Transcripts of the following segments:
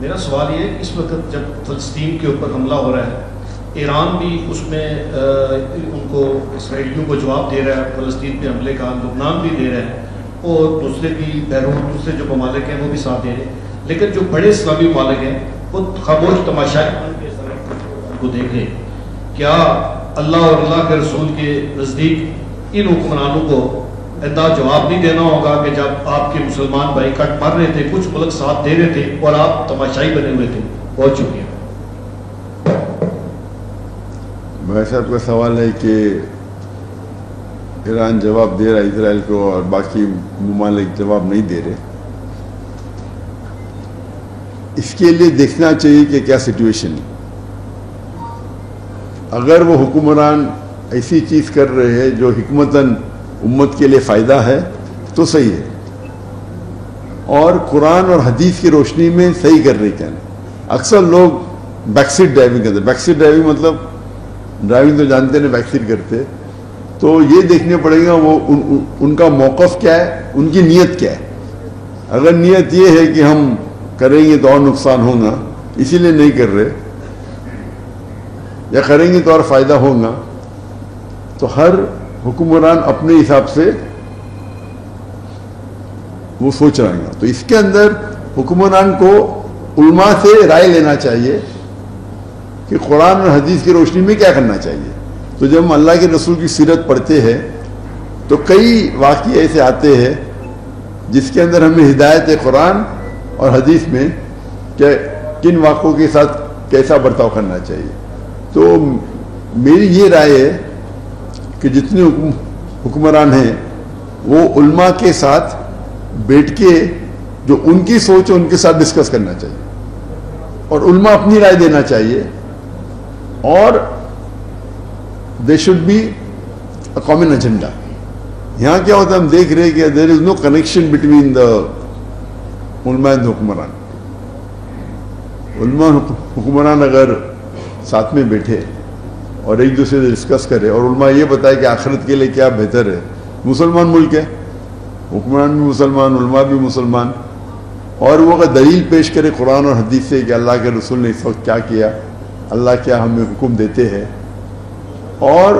میرا سوال یہ ہے کہ اس وقت جب فلسطین کے اوپر حملہ ہو رہا ہے، ایران بھی اس میں ان کو اسرائیلیوں کو جواب دے رہا ہے، فلسطین پہ حملے کا، لبنان بھی دے رہا ہے، اور دوسرے بھی بیرون دوسرے جو ممالک ہیں وہ بھی ساتھ دے رہے ہیں، لیکن جو بڑے اسلامی ممالک ہیں وہ خاموش تماشائی کو دیکھ رہے ہیں۔ کیا اللہ اور اللہ کے رسول کے نزدیک ان حکمرانوں کو ایسا جواب نہیں دینا ہوگا کہ جب آپ کے مسلمان بھائی کٹ مر رہے تھے، کچھ ملک ساتھ دے رہے تھے اور آپ تماشائی بنے ہوئے تھے؟ بہت شکریہ۔ بھائی صاحب کا سوال ہے کہ ایران جواب دے رہا ہے اسرائیل کو اور باقی ممالک جواب نہیں دے رہے۔ اس کے لیے دیکھنا چاہیے کہ کیا سچویشن ہے۔ اگر وہ حکمران ایسی چیز کر رہے ہیں جو حکمتاً امت کے لیے فائدہ ہے تو صحیح ہے، اور قرآن اور حدیث کی روشنی میں صحیح کر رہے کہنا۔ اکثر لوگ بیک سیٹ ڈرائیونگ کرتے ہیں، بیک سیٹ ڈرائیونگ مطلب ڈرائیونگ تو جانتے ہیں بیک سیٹ کرتے، تو یہ دیکھنے پڑے گا وہ ان کا موقف کیا ہے، ان کی نیت کیا ہے۔ اگر نیت یہ ہے کہ ہم کریں گے تو اور نقصان ہوگا اسی لیے نہیں کر رہے، یا کریں گے تو اور فائدہ ہوگا، تو ہر حکمران اپنے حساب سے وہ سوچ رہے گا۔ تو اس کے اندر حکمران کو علماء سے رائے لینا چاہیے کہ قرآن اور حدیث کی روشنی میں کیا کرنا چاہیے۔ تو جب ہم اللہ کے رسول کی سیرت پڑھتے ہیں تو کئی واقعے ایسے آتے ہیں جس کے اندر ہمیں ہدایت ہے قرآن اور حدیث میں کہ کن واقعوں کے ساتھ کیسا برتاؤ کرنا چاہیے۔ تو میری یہ رائے ہے کہ جتنے حکمران ہیں وہ علماء کے ساتھ بیٹھ کے جو ان کی سوچ ہے ان کے ساتھ ڈسکس کرنا چاہیے، اور علماء اپنی رائے دینا چاہیے، اور they should be a common agenda. یہاں کیا ہوتا ہے، ہم دیکھ رہے ہیں کہ دیر از نو کنیکشن بٹوین دا علماء اینڈ حکمران۔ علماء حکمران اگر ساتھ میں بیٹھے اور ایک دوسرے سے ڈسکس کرے اور علماء یہ بتائے کہ آخرت کے لیے کیا بہتر ہے، مسلمان ملک ہے، حکمران بھی مسلمان، علماء بھی مسلمان، اور وہ اگر دلیل پیش کرے قرآن اور حدیث سے کہ اللہ کے رسول نے اس وقت کیا کیا، اللہ کیا ہمیں حکم دیتے ہیں، اور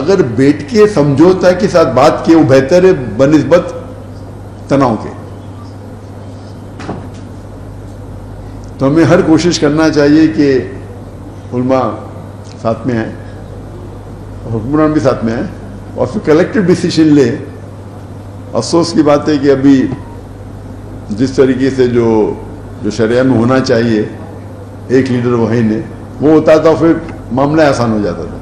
اگر بیٹھ کے سمجھوتا کے ساتھ بات کیے، وہ بہتر ہے بنسبت تناؤ کے۔ تو ہمیں ہر کوشش کرنا چاہیے کہ علماء ساتھ میں آئیں، حکمران بھی ساتھ میں آئیں، اور پھر کلیکٹیو ڈیسیشن لے۔ افسوس کی بات ہے کہ ابھی جس طریقے سے جو شریعہ میں ہونا چاہیے، ایک لیڈر وہی نے وہ ہوتا تھا، پھر معاملہ آسان ہو جاتا تھا۔